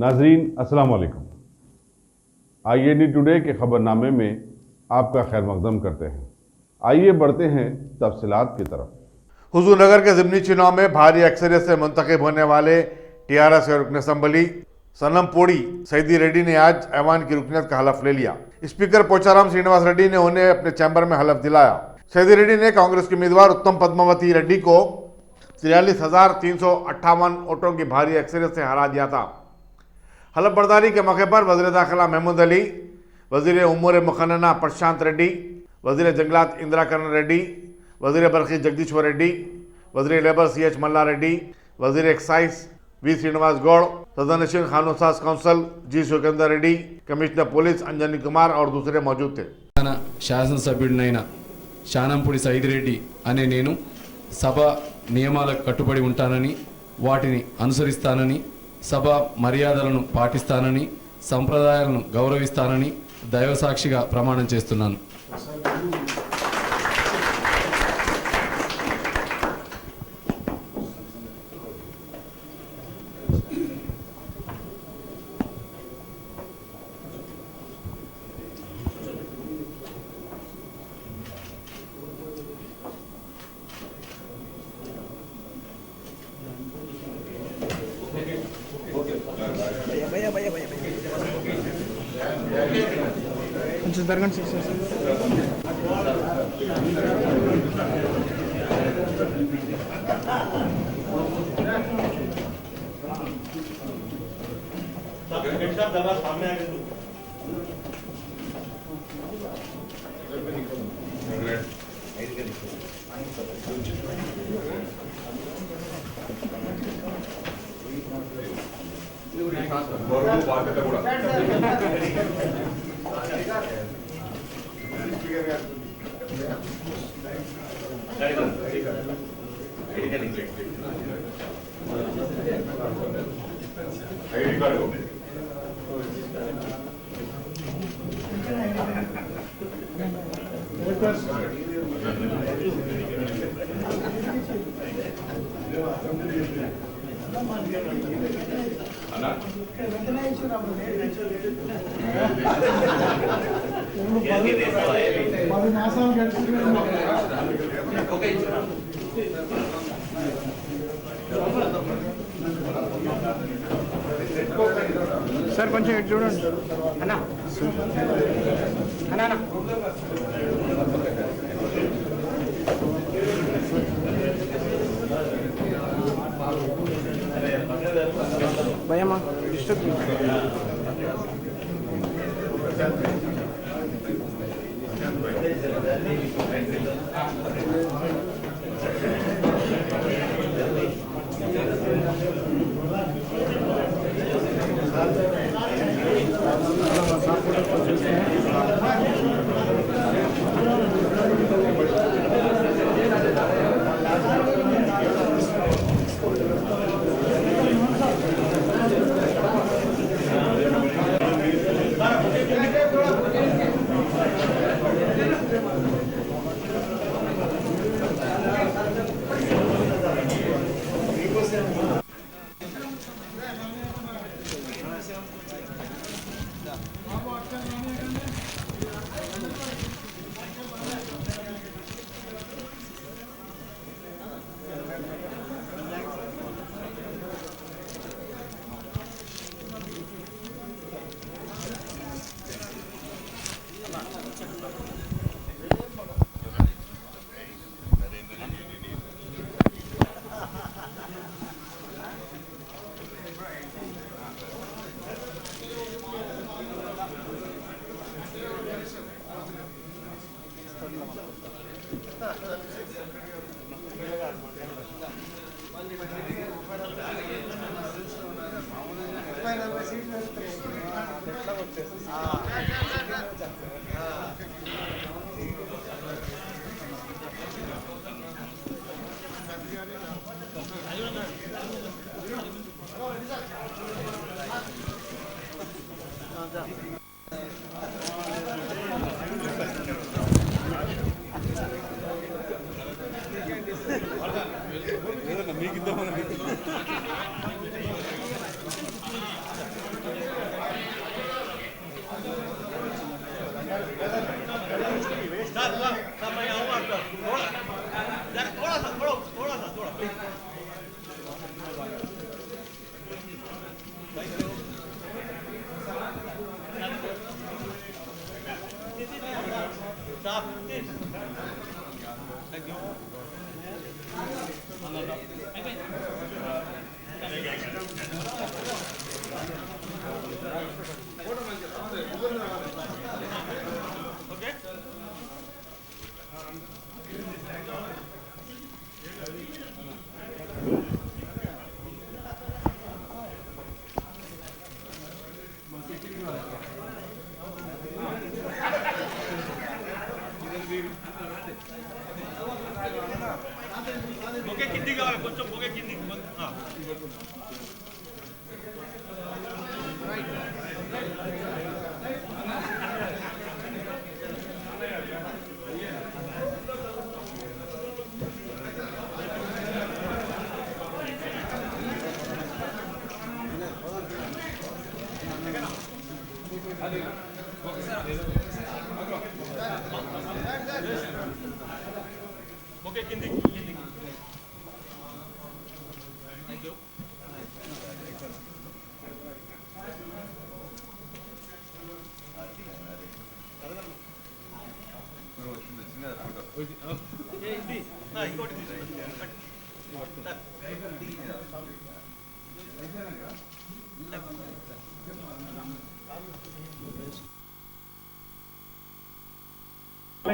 नाजरीन अस्सलाम वालेकुम। IAD टुडे के खबरनामे में आपका खैर मकदम करते हैं। आइए बढ़ते हैं तफसीलात की तरफ। हुजूरनगर के ज़िमनी चुनाव में भारी अक्सरियत से मुंतखब होने वाले TRS के रुकन असम्बली सनम पोड़ी सईदी रेड्डी ने आज ऐवान की रुकनीत का हलफ ले लिया। स्पीकर पोचाराम श्रीनिवास रेड्डी ने उन्हें अपने चैम्बर में हलफ दिलाया। सईदी रेड्डी ने कांग्रेस के उम्मीदवार उत्तम पद्मावती रेड्डी को 43,358 वोटों की भारी अक्सरियत से हरा दिया था। हलफ बर्दारी के मौके पर वज़ीर दाखिला महमूद अली, वज़ीर उमूर मुक़न्नना प्रशांत रेड्डी, वज़ीर जंगलात इंदिरा करण रेड्डी, वज़ीर बरखी जगदीश्वर रेड्डी, वज़ीर लेबर CH मल्ला रेड्डी, वज़ीर एक्साइज V श्रीनिवास गौड़, सदनशीन कानून साज council G Sukhender Reddy, commissioner police Anjani Kumar और दूसरे मौजूद थे। శాసనసభ్యుడినైన శానంపూడి సైదిరెడ్డి అనే నేను సభ నియమాలకు కట్టుబడి ఉంటానని, వాటిని అనుసరిస్తానని, సభ మర్యాదలను పాటిస్తానని, సంప్రదాయాలను గౌరవిస్తానని దైవసాక్షిగా ప్రమాణం చేస్తున్నాను. కొంచెం జరగండి సార్ కొంచెం ఇటు చూడండి అన్నా అన్నా భయమా డిస్టర్బ్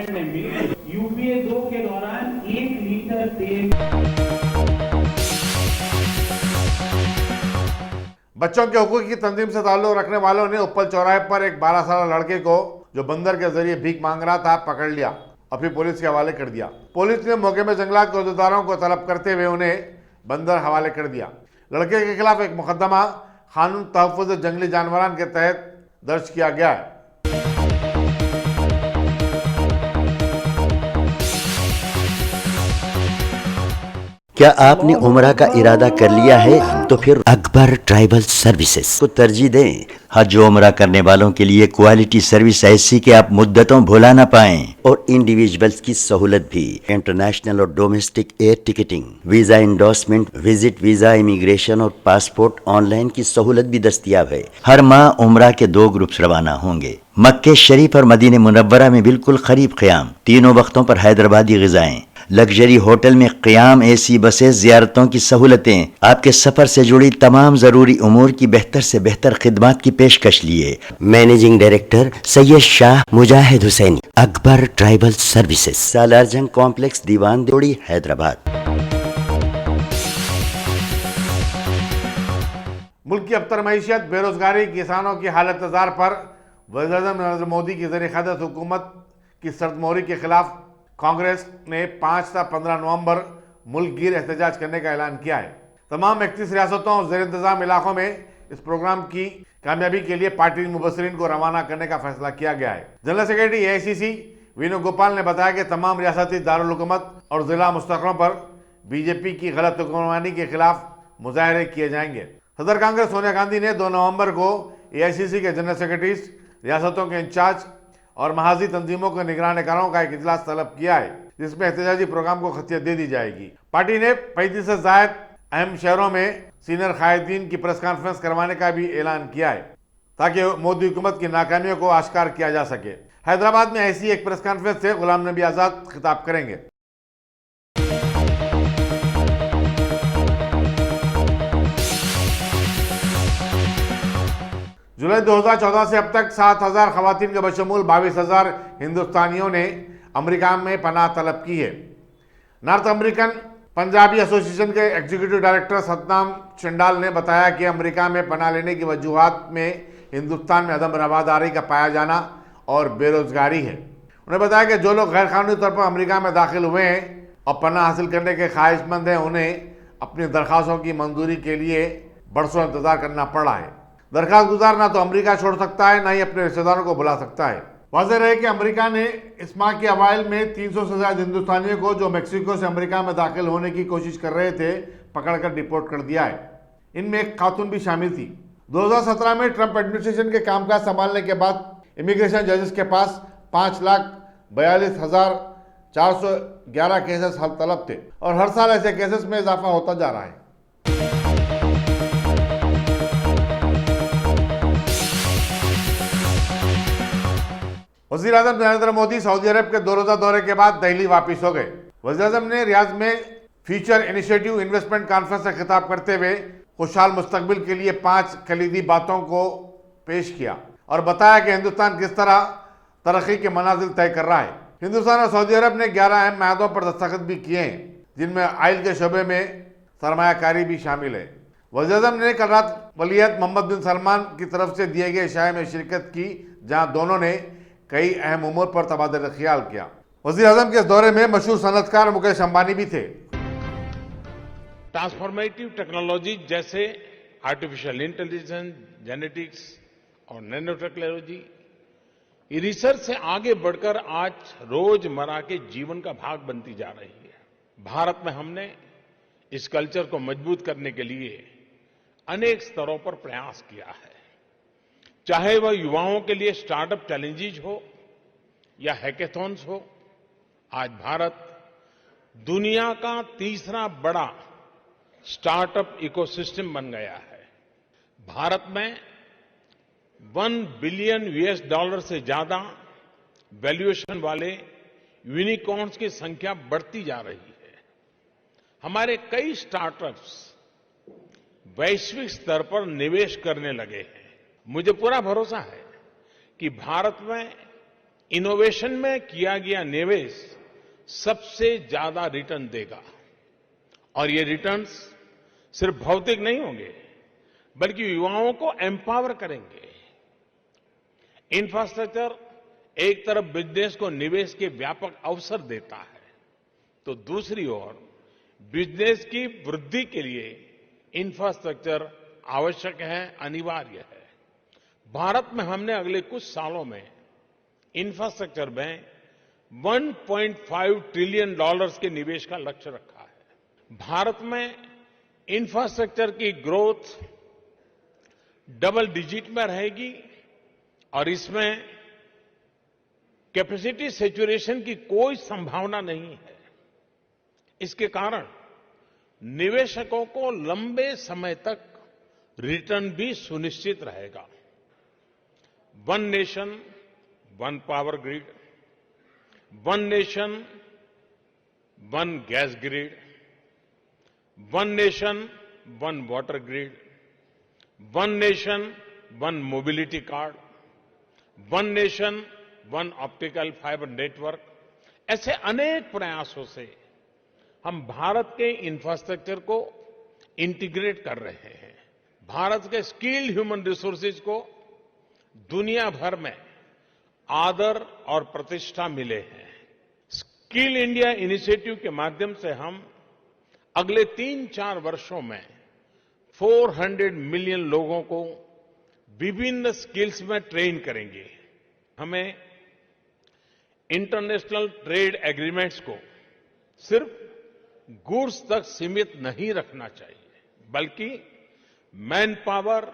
में यूपीए 2 के दौरान 1 लीटर तेल। बच्चों के हुकूक की तंजीम से ताल्लुक रखने वालों ने उप्पल चौराहे पर एक 12 साल लड़के को जो बंदर के जरिए भीख मांग रहा था पकड़ लिया और फिर पुलिस के हवाले कर दिया। पुलिस ने मौके में जंगलात के अहदेदारों को तलब करते हुए उन्हें बंदर हवाले कर दिया। लड़के के खिलाफ एक मुकदमा कानून तहफ़्फ़ुज़ जंगली जानवरान के तहत दर्ज किया गया है। क्या आपने उम्रा का इरादा कर लिया है? तो फिर अकबर ट्राइबल सर्विसेज को तरजीह दें। हज उम्रा करने वालों के लिए क्वालिटी सर्विस ऐसी कि आप मुद्दतों भुला ना पाएं और इंडिविजुअल्स की सहूलत भी। इंटरनेशनल और domestic air ticketing, visa endorsement, visit visa, immigration और पासपोर्ट ऑनलाइन की सहूलत भी दस्तियाब है। हर माह उम्रा के 2 ग्रुप्स रवाना होंगे। मक्के शरीफ और मदीने मुनव्वरा में बिल्कुल करीब क़याम, तीनों वक्तों पर हैदराबादी ग़िज़ाएं, लग्जरी होटल में क़याम, एसी बसें, ज़ियारतों की सहूलतें, आपके सफ़र से जुड़ी तमाम ज़रूरी उमूर की बेहतर से बेहतर खिदमात की पेशकश लिए। मैनेजिंग डायरेक्टर सैयद शाह मुजाहिद हुसैनी, अकबर ट्राइबल सर्विसेज, सालार जंग कॉम्प्लेक्स, दीवान दोड़ी, हैदराबाद। मुल्क की अबतर मईशत, बेरोजगारी, किसानों की हालत तजार पर वज़ीर-ए-आज़म नरेंद्र मोदी की ज़र-ए-क़यादत हुकूमत की सर्दमोहरी के खिलाफ कांग्रेस ने 5 से 15 नवंबर मुल्क गिर एहतजाज करने का ऐलान किया है। तमाम 31 रियासतों और ज़ेर इंतज़ाम इलाकों में इस प्रोग्राम की कामयाबी के लिए पार्टी मुबस्सिरीन को रवाना करने का फैसला किया गया है। जनरल सेक्रेटरी AICC वेणुगोपाल ने बताया कि तमाम रियासती दारुल हुकूमत और ज़िला मुस्तक़रों पर बीजेपी की गलत हुक्मरानी के खिलाफ मुजाहरे किए जाएंगे। सदर कांग्रेस सोनिया गांधी ने 2 नवंबर को AICC के जनरल सेक्रेटरीज, रियासतों के इंचार्ज और महाजी तंजीमों के निगरानकारों का एक इजलास तलब किया है, जिसमें एहतजाजी प्रोग्राम को खतियत दे दी जाएगी। पार्टी ने 35 से ज़ायद अहम शहरों में सीनियर कायदीन की प्रेस कॉन्फ्रेंस करवाने का भी ऐलान किया है ताकि मोदी हुकूमत की नाकामियों को आश्कार किया जा सके। हैदराबाद में ऐसी एक प्रेस कॉन्फ्रेंस से गुलाम नबी आज़ाद खिताब करेंगे। जुलाई 2014 से अब तक 7,000 खवातीन के बशमूल 22,000 हिंदुस्तानियों ने अमेरिका में पनाह तलब की है। नॉर्थ अमेरिकन पंजाबी एसोसिएशन के एग्जीक्यूटिव डायरेक्टर सतनाम चंडाल ने बताया कि अमेरिका में पनाह लेने की वजूहात में हिंदुस्तान में अदम रवादारी का पाया जाना और बेरोजगारी है। उन्होंने बताया कि जो लोग गैर कानूनी तौर पर अमेरिका में दाखिल हुए हैं और पनाह हासिल करने के ख्वाहिशमंद हैं, उन्हें अपनी दरख्वास्तों की मंजूरी के लिए बरसों इंतजार करना पड़ रहा है। दरखास्त गुजार ना तो अमेरिका छोड़ सकता है, ना ही अपने रिश्तेदारों को बुला सकता है। वाज़ेह रहे कि अमेरिका ने इस माह के अवाइल में 300 से ज़्यादा हिंदुस्तानियों को जो मेक्सिको से अमेरिका में दाखिल होने की कोशिश कर रहे थे पकड़कर डिपोर्ट कर दिया है। इनमें एक खातून भी शामिल थी। 2017 में ट्रंप एडमिनिस्ट्रेशन के कामकाज संभालने के बाद इमिग्रेशन जजेस के पास 5,42,4 411 केसेस हल तलब थे और हर साल ऐसे केसेस में इजाफा होता जा रहा है। वज़ीर-ए-आज़म नरेंद्र मोदी सऊदी अरब के 2 रोजा दौरे के बाद दिल्ली वापस हो गए। वज़ीर-ए-आज़म ने रियाद में फ्यूचर इनिशिएटिव इन्वेस्टमेंट कॉन्फ्रेंस से खिताब करते हुए खुशहाल मुस्तकबिल के लिए 5 कलीदी बातों को पेश किया और बताया कि हिंदुस्तान किस तरह तरक्की के मनाजिल तय कर रहा है। हिंदुस्तान और सऊदी अरब ने 11 अहम माहदों पर दस्तखत भी किए हैं, जिनमें आयल के शोबे में सरमायाकारी भी शामिल है। वज़ीर-ए-आज़म ने कल रात वलीअहद मोहम्मद बिन सलमान की तरफ से दिए गए इशारे में शिरकत की, जहां दोनों ने कई अहम उमूर पर तबादला ख्याल किया। वज़ीर-ए-आज़म के इस दौरे में मशहूर सनअतकार मुकेश अंबानी भी थे। ट्रांसफॉर्मेटिव टेक्नोलॉजी जैसे आर्टिफिशियल इंटेलिजेंस, जेनेटिक्स और नैनो टेक्नोलॉजी रिसर्च से आगे बढ़कर आज रोजमर्रा के जीवन का भाग बनती जा रही है। भारत में हमने इस कल्चर को मजबूत करने के लिए अनेक स्तरों पर प्रयास किया है, चाहे वह युवाओं के लिए स्टार्टअप चैलेंजेस हो या हैकेथॉन्स हो। आज भारत दुनिया का तीसरा बड़ा स्टार्टअप इकोसिस्टम बन गया है। भारत में $1 बिलियन से ज्यादा वैल्यूएशन वाले यूनिकॉर्न्स की संख्या बढ़ती जा रही है। हमारे कई स्टार्टअप्स वैश्विक स्तर पर निवेश करने लगे हैं। मुझे पूरा भरोसा है कि भारत में इनोवेशन में किया गया निवेश सबसे ज्यादा रिटर्न देगा और ये रिटर्न्स सिर्फ भौतिक नहीं होंगे, बल्कि युवाओं को एम्पावर करेंगे। इंफ्रास्ट्रक्चर एक तरफ बिजनेस को निवेश के व्यापक अवसर देता है, तो दूसरी ओर बिजनेस की वृद्धि के लिए इंफ्रास्ट्रक्चर आवश्यक है, अनिवार्य है। भारत में हमने अगले कुछ सालों में इंफ्रास्ट्रक्चर में $1.5 ट्रिलियन के निवेश का लक्ष्य रखा है। भारत में इंफ्रास्ट्रक्चर की ग्रोथ डबल डिजिट में रहेगी और इसमें कैपेसिटी सैचुरेशन की कोई संभावना नहीं है। इसके कारण निवेशकों को लंबे समय तक रिटर्न भी सुनिश्चित रहेगा। One nation one power grid, one nation one gas grid, one nation one water grid, one nation one mobility card, one nation one optical fibre network, ऐसे अनेक प्रयासों से हम भारत के इंफ्रास्ट्रक्चर को इंटीग्रेट कर रहे हैं। भारत के स्किल्ड ह्यूमन रिसोर्सेज को दुनिया भर में आदर और प्रतिष्ठा मिले हैं। स्किल इंडिया इनिशिएटिव के माध्यम से हम अगले 3-4 वर्षों में 400 मिलियन लोगों को विभिन्न स्किल्स में ट्रेन करेंगे। हमें इंटरनेशनल ट्रेड एग्रीमेंट्स को सिर्फ गुड्स तक सीमित नहीं रखना चाहिए, बल्कि मैन पावर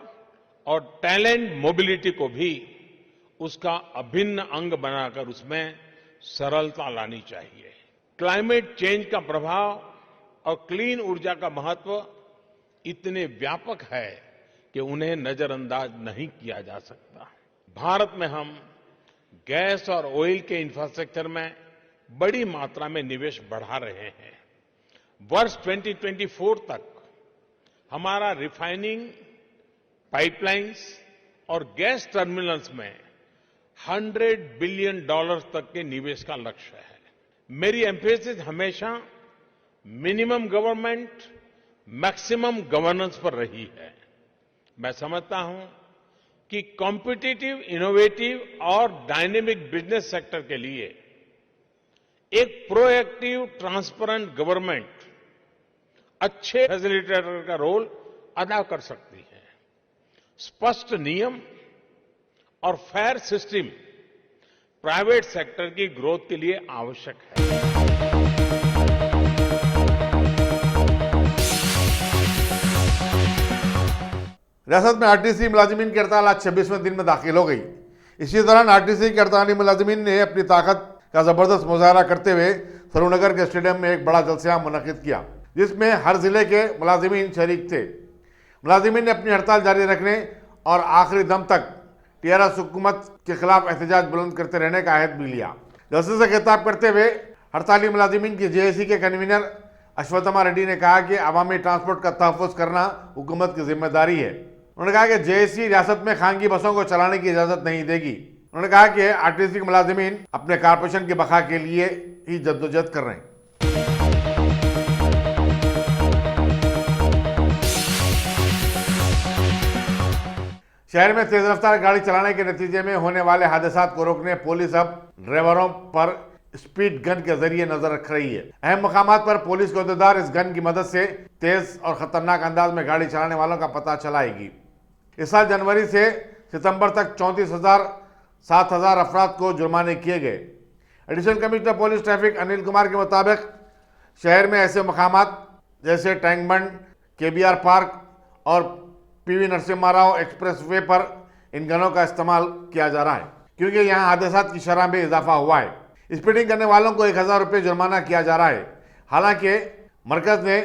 और टैलेंट मोबिलिटी को भी उसका अभिन्न अंग बनाकर उसमें सरलता लानी चाहिए। क्लाइमेट चेंज का प्रभाव और क्लीन ऊर्जा का महत्व इतने व्यापक है कि उन्हें नजरअंदाज नहीं किया जा सकता। भारत में हम गैस और ऑयल के इंफ्रास्ट्रक्चर में बड़ी मात्रा में निवेश बढ़ा रहे हैं। वर्ष 2024 तक हमारा रिफाइनिंग, पाइपलाइंस और गैस टर्मिनल्स में $100 बिलियन तक के निवेश का लक्ष्य है। मेरी एम्फेसिस हमेशा मिनिमम गवर्नमेंट, मैक्सिमम गवर्नेंस पर रही है। मैं समझता हूं कि कॉम्पिटिटिव, इनोवेटिव और डायनेमिक बिजनेस सेक्टर के लिए एक प्रोएक्टिव, ट्रांसपेरेंट गवर्नमेंट अच्छे फैसिलिटेटर का रोल अदा कर सकती है। स्पष्ट नियम और फेयर सिस्टम प्राइवेट सेक्टर की ग्रोथ के लिए आवश्यक है। रियासत में आरटीसी मुलाजिमीन की हड़ताल आज 26वें दिन में दाखिल हो गई। इसी दौरान आरटीसी के हड़ताली मुलाजिमीन ने अपनी ताकत का जबरदस्त मुजाहरा करते हुए सरूनगर के स्टेडियम में एक बड़ा जलसा मुनक्किद किया, जिसमें हर जिले के मुलाजिमीन शरीक थे। मुलाजिमीन ने अपनी हड़ताल जारी रखने और आखिरी दम तक टीआरएस हुकूमत के खिलाफ एहतजाज बुलंद करते रहने का अहद भी लिया। जलसे से खिताब करते हुए हड़ताली मुलाजिमीन की जेएसी के कन्वीनर अश्वत्थमा रेड्डी ने कहा कि अवामी ट्रांसपोर्ट का तहफ़्फ़ुज़ करना हुकूमत की जिम्मेदारी है। उन्होंने कहा कि जेएसी रियासत में खानगी बसों को चलाने की इजाज़त नहीं देगी। उन्होंने कहा कि आरटीसी के मुलाजिमीन अपने कारपोरेशन की बका के लिए ही जद्दोजहद कर रहे हैं। शहर में तेज रफ्तार गाड़ी चलाने के नतीजे में होने वाले हादसात को रोकने पुलिस अब ड्राइवरों पर स्पीड गन के जरिए नजर रख रही है। अहम मकामात पर पुलिस के अहदेदार इस गन की मदद से तेज और खतरनाक अंदाज में गाड़ी चलाने वालों का पता चलाएगी। इस साल जनवरी से सितंबर तक 34,000 अफराद को जुर्माने किए गए। Additional commissioner police traffic Anil Kumar के मुताबिक शहर में ऐसे मकामात जैसे टैंक बंड, केबीआर पार्क और PV Narasimha Rao express way पर इन गनों का इस्तेमाल किया जा रहा है, क्योंकि यहाँ हादसात की शरह में इजाफा हुआ है। स्पीडिंग करने वालों को 1,000 रुपये जुर्माना किया जा रहा है। हालांकि मरकज ने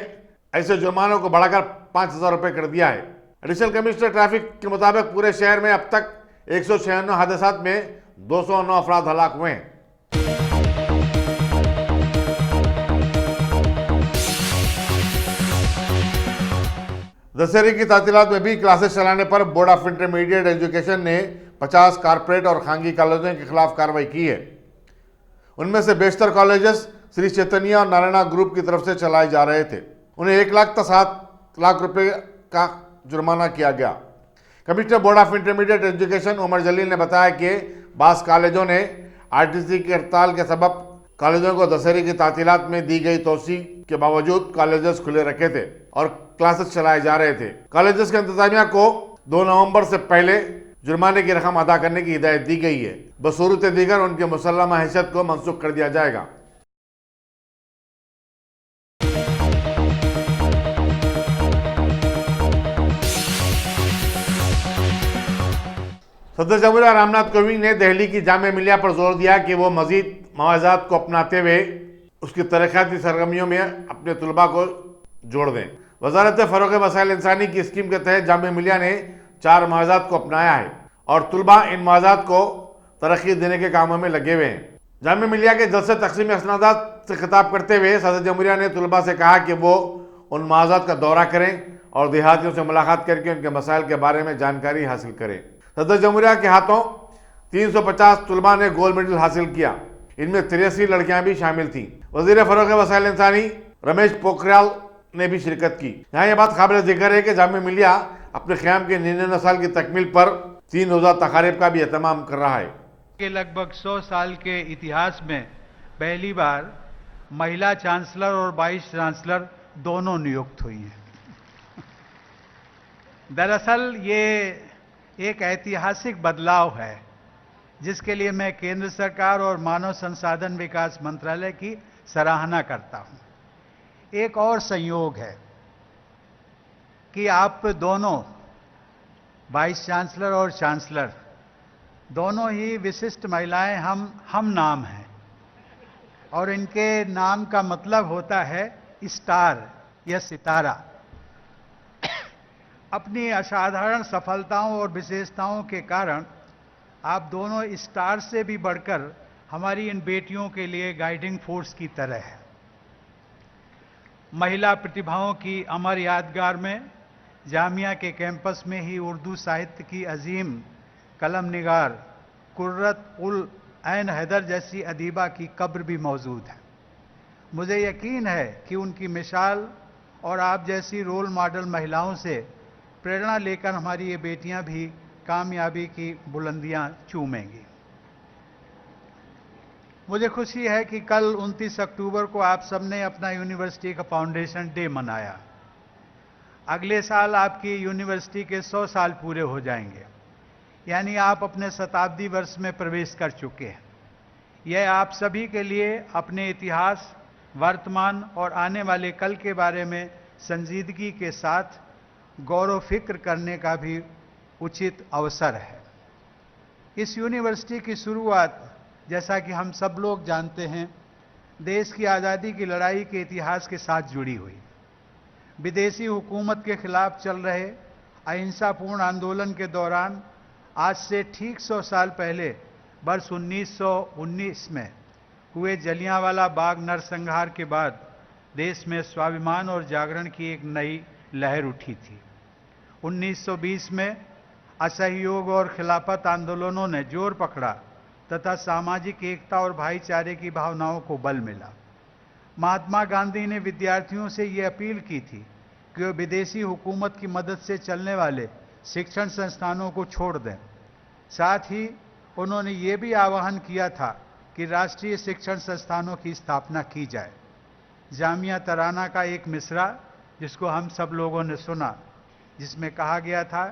ऐसे जुर्मानों को बढ़ाकर 5,000 रुपये कर दिया है। एडिशनल कमिश्नर ट्रैफिक के मुताबिक पूरे शहर में अब तक 196 हादसात में 209 अफराद हलाक हुए हैं। दशहरे की तातीलात में भी क्लासेस चलाने पर बोर्ड ऑफ इंटरमीडिएट एजुकेशन ने 50 कारपोरेट और खानगी कॉलेजों के खिलाफ कार्रवाई की है। उनमें से बेशतर कॉलेजेस श्री चैतन्य और नारायणा ग्रुप की तरफ से चलाए जा रहे थे। उन्हें 1 लाख तक 7 लाख रुपए का जुर्माना किया गया। Commissioner board of intermediate education Umar Jalil ने बताया कि बास कॉलेजों ने आरटीसी की हड़ताल के सबब कॉलेजों को दशहरे की तातीलात में दी गई तोसी के बावजूद कॉलेजेस खुले रखे थे और क्लासेस चलाए जा रहे थे। कॉलेजेस के इंतजामिया को 2 नवंबर से पहले जुर्माने की रकम अदा करने की हिदायत दी गई है। बसूरत दीगर उनके मुसल्लमा हैसियत को मनसूख कर दिया जाएगा। सदर जमहूरिया रामनाथ कोविंद ने दिल्ली की जामिया मिलिया पर जोर दिया कि वो मजीद मवाज़ात को अपनाते हुए उसकी तरक्याती सरगर्मियों में अपने तलबा को जोड़ दें। वजारत फ़रोग़ वसाइल इंसानी की स्कीम के तहत जामिया मिलिया ने 4 मवाज़ात को अपनाया है और तलबा इन मवाज़ात को तरक्की देने के कामों में लगे हुए हैं। जामिया मिलिया के जलसे तकसीम असनादात से खिताब करते हुए सदर जमहूरिया ने तलबा से कहा कि वो उन मवाज़ात का दौरा करें और देहातियों से मुलाकात करके उनके मसाइल के बारे में जानकारी हासिल करें। सदर जमहूरिया के हाथों 350 तलबा ने गोल्ड मेडल हासिल किया। इनमें 83 लड़कियां भी शामिल थीं। वज़ीर फ़रोग़ वसाइल इंसानी रमेश पोखरियाल ने भी शिरकत की। यहाँ यह बात काबिल ज़िक्र है कि जामिया मिलिया अपने क़याम के 99 साल की तकमील पर 3 रोज़ा तकारीब का भी एहतमाम कर रहा है। के लगभग 100 साल के इतिहास में पहली बार महिला चांसलर और वाइस चांसलर दोनों नियुक्त हुई हैं। दरअसल ये एक ऐतिहासिक बदलाव है जिसके लिए मैं केंद्र सरकार और मानव संसाधन विकास मंत्रालय की सराहना करता हूं। एक और संयोग है कि आप दोनों वाइस चांसलर और चांसलर दोनों ही विशिष्ट महिलाएं हम नाम हैं और इनके नाम का मतलब होता है स्टार या सितारा। अपनी असाधारण सफलताओं और विशेषताओं के कारण आप दोनों स्टार से भी बढ़कर हमारी इन बेटियों के लिए गाइडिंग फोर्स की तरह है। महिला प्रतिभाओं की अमर यादगार में जामिया के कैंपस में ही उर्दू साहित्य की अजीम कलम निगार कुर्रत उल ऐन हैदर जैसी अदीबा की कब्र भी मौजूद है। मुझे यकीन है कि उनकी मिसाल और आप जैसी रोल मॉडल महिलाओं से प्रेरणा लेकर हमारी ये बेटियां भी कामयाबी की बुलंदियां चूमेंगी। मुझे खुशी है कि कल 29 अक्टूबर को आप सबने अपना यूनिवर्सिटी का फाउंडेशन डे मनाया। अगले साल आपकी यूनिवर्सिटी के 100 साल पूरे हो जाएंगे, यानी आप अपने शताब्दी वर्ष में प्रवेश कर चुके हैं। यह आप सभी के लिए अपने इतिहास, वर्तमान और आने वाले कल के बारे में संजीदगी के साथ गौर फिक्र करने का भी उचित अवसर है। इस यूनिवर्सिटी की शुरुआत जैसा कि हम सब लोग जानते हैं, देश की आज़ादी की लड़ाई के इतिहास के साथ जुड़ी हुई। विदेशी हुकूमत के खिलाफ चल रहे अहिंसापूर्ण आंदोलन के दौरान आज से ठीक 100 साल पहले वर्ष 1919 में हुए जलियांवाला बाग नरसंहार के बाद देश में स्वाभिमान और जागरण की एक नई लहर उठी थी। 1920 में असहयोग और खिलाफत आंदोलनों ने जोर पकड़ा तथा सामाजिक एकता और भाईचारे की भावनाओं को बल मिला। महात्मा गांधी ने विद्यार्थियों से ये अपील की थी कि वे विदेशी हुकूमत की मदद से चलने वाले शिक्षण संस्थानों को छोड़ दें। साथ ही उन्होंने ये भी आह्वान किया था कि राष्ट्रीय शिक्षण संस्थानों की स्थापना की जाए। जामिया तराना का एक मिसरा जिसको हम सब लोगों ने सुना, जिसमें कहा गया था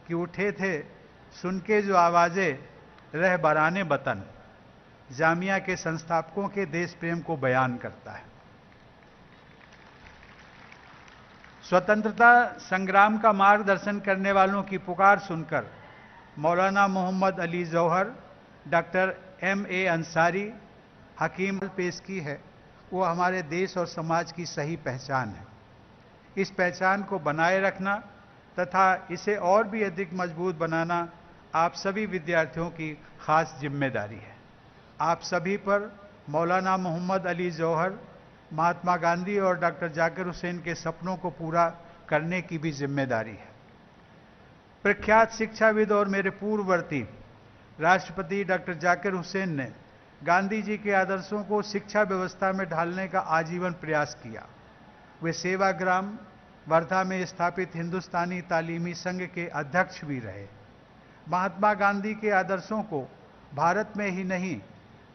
कि उठे थे सुन के जो आवाज़ें रह बराने वतन, जामिया के संस्थापकों के देश प्रेम को बयान करता है। स्वतंत्रता संग्राम का मार्गदर्शन करने वालों की पुकार सुनकर मौलाना मोहम्मद अली जौहर, डॉक्टर M.A. अंसारी, हकीम पेश की है, वो हमारे देश और समाज की सही पहचान है। इस पहचान को बनाए रखना तथा इसे और भी अधिक मजबूत बनाना आप सभी विद्यार्थियों की खास जिम्मेदारी है। आप सभी पर मौलाना मोहम्मद अली जौहर, महात्मा गांधी और डॉक्टर जाकिर हुसैन के सपनों को पूरा करने की भी जिम्मेदारी है। प्रख्यात शिक्षाविद और मेरे पूर्ववर्ती राष्ट्रपति डॉक्टर जाकिर हुसैन ने गांधी जी के आदर्शों को शिक्षा व्यवस्था में ढालने का आजीवन प्रयास किया। वे सेवाग्राम वर्धा में स्थापित हिंदुस्तानी तालीमी संघ के अध्यक्ष भी रहे। महात्मा गांधी के आदर्शों को भारत में ही नहीं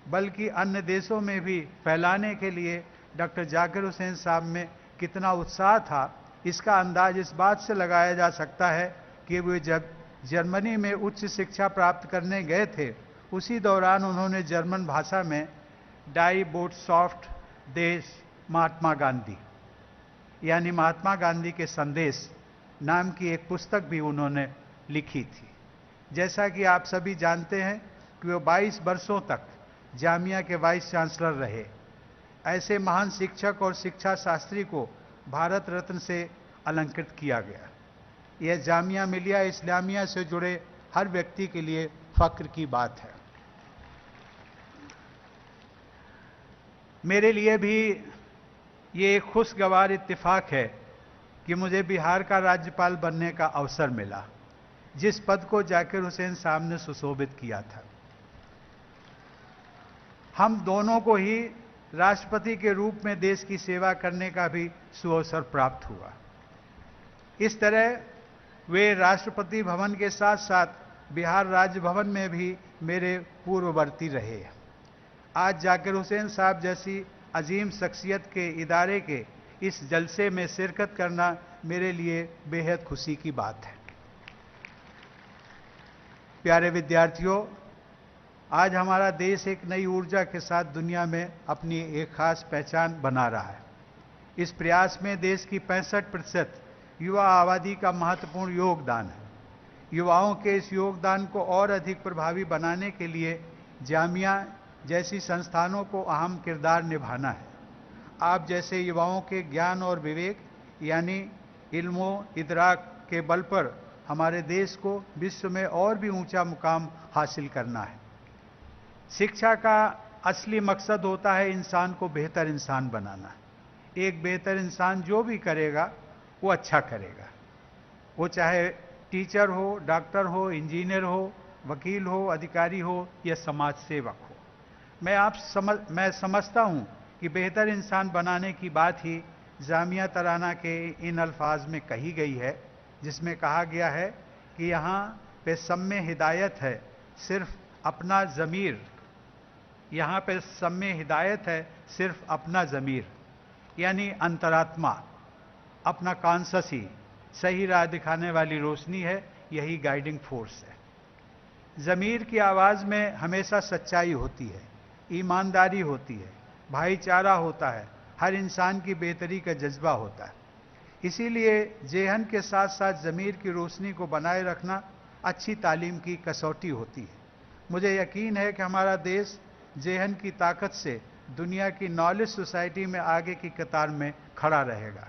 बल्कि अन्य देशों में भी फैलाने के लिए डॉक्टर जाकिर हुसैन साहब में कितना उत्साह था, इसका अंदाज इस बात से लगाया जा सकता है कि वे जब जर्मनी में उच्च शिक्षा प्राप्त करने गए थे, उसी दौरान उन्होंने जर्मन भाषा में डाई बोटसॉफ्ट देश महात्मा गांधी यानी महात्मा गांधी के संदेश नाम की एक पुस्तक भी उन्होंने लिखी थी। जैसा कि आप सभी जानते हैं कि वे 22 वर्षों तक जामिया के वाइस चांसलर रहे। ऐसे महान शिक्षक और शिक्षा शास्त्री को भारत रत्न से अलंकृत किया गया। यह जामिया मिलिया इस्लामिया से जुड़े हर व्यक्ति के लिए फक्र की बात है। मेरे लिए भी ये एक खुशगवार इत्तेफाक है कि मुझे बिहार का राज्यपाल बनने का अवसर मिला, जिस पद को जाकिर हुसैन साहब ने सुशोभित किया था। हम दोनों को ही राष्ट्रपति के रूप में देश की सेवा करने का भी सुअवसर प्राप्त हुआ। इस तरह वे राष्ट्रपति भवन के साथ साथ बिहार राज्य भवन में भी मेरे पूर्ववर्ती रहे। आज जाकिर हुसैन साहब जैसी अजीम शख्सियत के इदारे के इस जलसे में शिरकत करना मेरे लिए बेहद खुशी की बात है। प्यारे विद्यार्थियों, आज हमारा देश एक नई ऊर्जा के साथ दुनिया में अपनी एक खास पहचान बना रहा है। इस प्रयास में देश की 65% युवा आबादी का महत्वपूर्ण योगदान है। युवाओं के इस योगदान को और अधिक प्रभावी बनाने के लिए जामिया जैसी संस्थानों को अहम किरदार निभाना है। आप जैसे युवाओं के ज्ञान और विवेक यानी इल्मो इदराक के बल पर हमारे देश को विश्व में और भी ऊंचा मुकाम हासिल करना है। शिक्षा का असली मकसद होता है इंसान को बेहतर इंसान बनाना। एक बेहतर इंसान जो भी करेगा वो अच्छा करेगा, वो चाहे टीचर हो, डॉक्टर हो, इंजीनियर हो, वकील हो, अधिकारी हो या समाज सेवक हो। मैं समझता हूँ कि बेहतर इंसान बनाने की बात ही जामिया तराना के इन अल्फाज में कही गई है, जिसमें कहा गया है कि यहाँ पे सब में हिदायत है सिर्फ अपना ज़मीर, यहाँ पे सब में हिदायत है सिर्फ अपना ज़मीर यानी अंतरात्मा, अपना कॉन्शस ही सही राह दिखाने वाली रोशनी है, यही गाइडिंग फोर्स है। ज़मीर की आवाज़ में हमेशा सच्चाई होती है, ईमानदारी होती है, भाईचारा होता है, हर इंसान की बेहतरी का जज्बा होता है। इसीलिए जेहन के साथ साथ ज़मीर की रोशनी को बनाए रखना अच्छी तालीम की कसौटी होती है। मुझे यकीन है कि हमारा देश जेहन की ताकत से दुनिया की नॉलेज सोसाइटी में आगे की कतार में खड़ा रहेगा।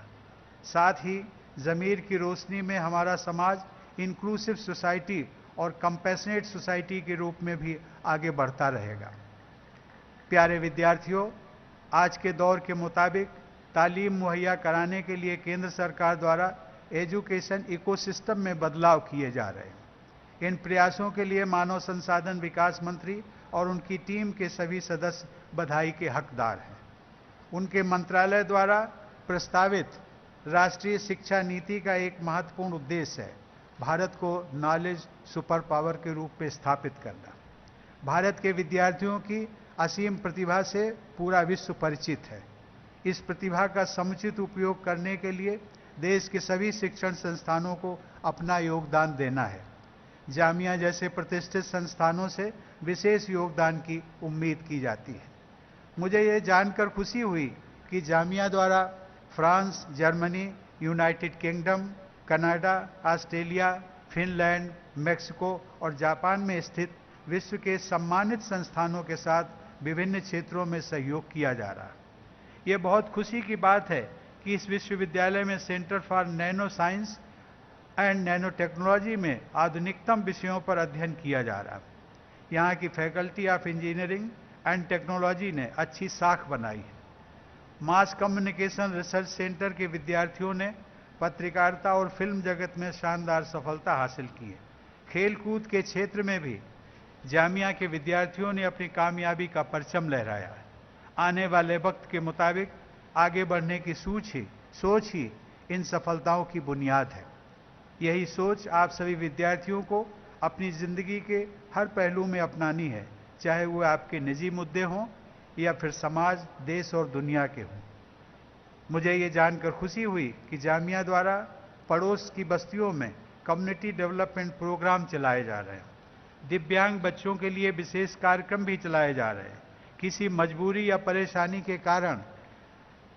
साथ ही ज़मीर की रोशनी में हमारा समाज इंक्लूसिव सोसाइटी और कंपैशनेट सोसाइटी के रूप में भी आगे बढ़ता रहेगा। प्यारे विद्यार्थियों, आज के दौर के मुताबिक तालीम मुहैया कराने के लिए केंद्र सरकार द्वारा एजुकेशन इकोसिस्टम में बदलाव किए जा रहे हैं। इन प्रयासों के लिए मानव संसाधन विकास मंत्री और उनकी टीम के सभी सदस्य बधाई के हकदार हैं। उनके मंत्रालय द्वारा प्रस्तावित राष्ट्रीय शिक्षा नीति का एक महत्वपूर्ण उद्देश्य है भारत को नॉलेज सुपर पावर के रूप में स्थापित करना। भारत के विद्यार्थियों की असीम प्रतिभा से पूरा विश्व परिचित है। इस प्रतिभा का समुचित उपयोग करने के लिए देश के सभी शिक्षण संस्थानों को अपना योगदान देना है। जामिया जैसे प्रतिष्ठित संस्थानों से विशेष योगदान की उम्मीद की जाती है। मुझे ये जानकर खुशी हुई कि जामिया द्वारा France, Germany, United kingdom, Canada, Australia, Finland, Mexico और जापान में स्थित विश्व के सम्मानित संस्थानों के साथ विभिन्न क्षेत्रों में सहयोग किया जा रहा है। ये बहुत खुशी की बात है कि इस विश्वविद्यालय में centre for nano science and nano technology में आधुनिकतम विषयों पर अध्ययन किया जा रहा है। यहाँ की faculty of engineering and technology ने अच्छी साख बनाई है। मास कम्युनिकेशन रिसर्च सेंटर के विद्यार्थियों ने पत्रकारिता और फिल्म जगत में शानदार सफलता हासिल की है। खेलकूद के क्षेत्र में भी जामिया के विद्यार्थियों ने अपनी कामयाबी का परचम लहराया है। आने वाले वक्त के मुताबिक आगे बढ़ने की सोच ही इन सफलताओं की बुनियाद है। यही सोच आप सभी विद्यार्थियों को अपनी ज़िंदगी के हर पहलू में अपनानी है, चाहे वो आपके निजी मुद्दे हों या फिर समाज, देश और दुनिया के हों। मुझे ये जानकर खुशी हुई कि जामिया द्वारा पड़ोस की बस्तियों में कम्युनिटी डेवलपमेंट प्रोग्राम चलाए जा रहे हैं। दिव्यांग बच्चों के लिए विशेष कार्यक्रम भी चलाए जा रहे हैं। किसी मजबूरी या परेशानी के कारण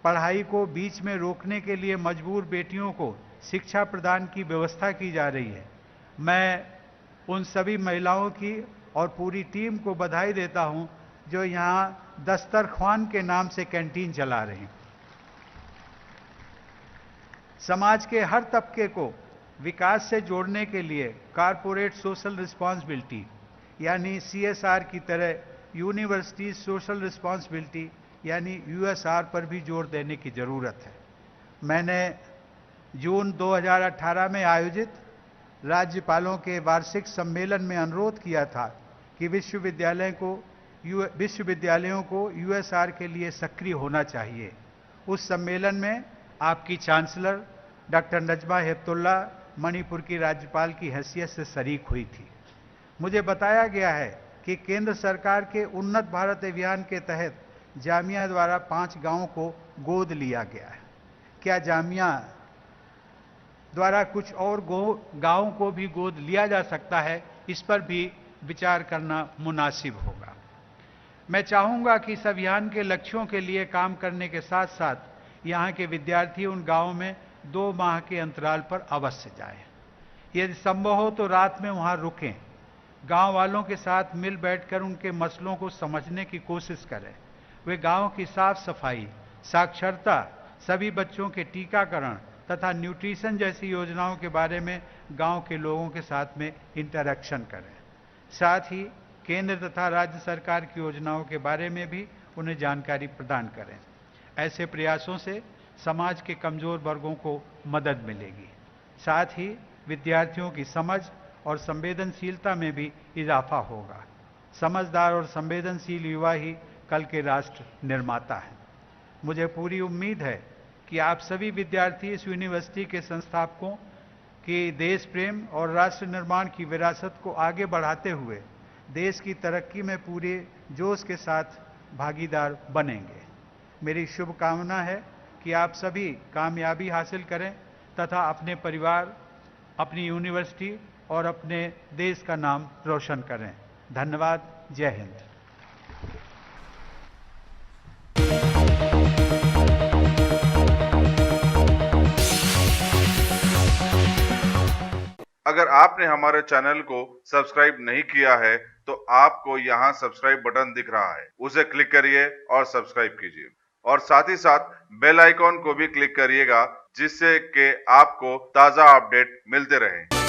पढ़ाई को बीच में रोकने के लिए मजबूर बेटियों को शिक्षा प्रदान की व्यवस्था की जा रही है। मैं उन सभी महिलाओं की और पूरी टीम को बधाई देता हूं जो यहाँ दस्तरख्वान के नाम से कैंटीन चला रही हैं। समाज के हर तबके को विकास से जोड़ने के लिए कॉरपोरेट सोशल रिस्पांसिबिलिटी यानी CSR की तरह यूनिवर्सिटी सोशल रिस्पांसिबिलिटी यानी USR पर भी जोर देने की ज़रूरत है। मैंने जून 2018 में आयोजित राज्यपालों के वार्षिक सम्मेलन में अनुरोध किया था कि विश्वविद्यालयों को USR के लिए सक्रिय होना चाहिए। उस सम्मेलन में आपकी चांसलर डॉक्टर नजमा हेपतुल्ला मणिपुर की राज्यपाल की हैसियत से शरीक हुई थी। मुझे बताया गया है कि केंद्र सरकार के उन्नत भारत अभियान के तहत जामिया द्वारा 5 गांवों को गोद लिया गया है। क्या जामिया द्वारा कुछ और गांवों को भी गोद लिया जा सकता है? इस पर भी विचार करना मुनासिब होगा। मैं चाहूंगा कि इस अभियान के लक्ष्यों के लिए काम करने के साथ साथ यहाँ के विद्यार्थी उन गांवों में 2 माह के अंतराल पर अवश्य जाएं। यदि संभव हो तो रात में वहाँ रुकें। गांव वालों के साथ मिल बैठकर उनके मसलों को समझने की कोशिश करें। वे गांव की साफ सफाई, साक्षरता, सभी बच्चों के टीकाकरण तथा न्यूट्रिशन जैसी योजनाओं के बारे में गांव के लोगों के साथ में इंटरेक्शन करें। साथ ही केंद्र तथा राज्य सरकार की योजनाओं के बारे में भी उन्हें जानकारी प्रदान करें। ऐसे प्रयासों से समाज के कमजोर वर्गों को मदद मिलेगी। साथ ही विद्यार्थियों की समझ और संवेदनशीलता में भी इजाफा होगा। समझदार और संवेदनशील युवा ही कल के राष्ट्र निर्माता हैं। मुझे पूरी उम्मीद है कि आप सभी विद्यार्थी इस यूनिवर्सिटी के संस्थापकों की देश प्रेम और राष्ट्र निर्माण की विरासत को आगे बढ़ाते हुए देश की तरक्की में पूरे जोश के साथ भागीदार बनेंगे। मेरी शुभकामना है कि आप सभी कामयाबी हासिल करें तथा अपने परिवार, अपनी यूनिवर्सिटी और अपने देश का नाम रोशन करें। धन्यवाद। जय हिंद। अगर आपने हमारे चैनल को सब्सक्राइब नहीं किया है तो आपको यहाँ सब्सक्राइब बटन दिख रहा है, उसे क्लिक करिए और सब्सक्राइब कीजिए और साथ ही साथ बेल आइकॉन को भी क्लिक करिएगा जिससे कि आपको ताज़ा अपडेट मिलते रहें।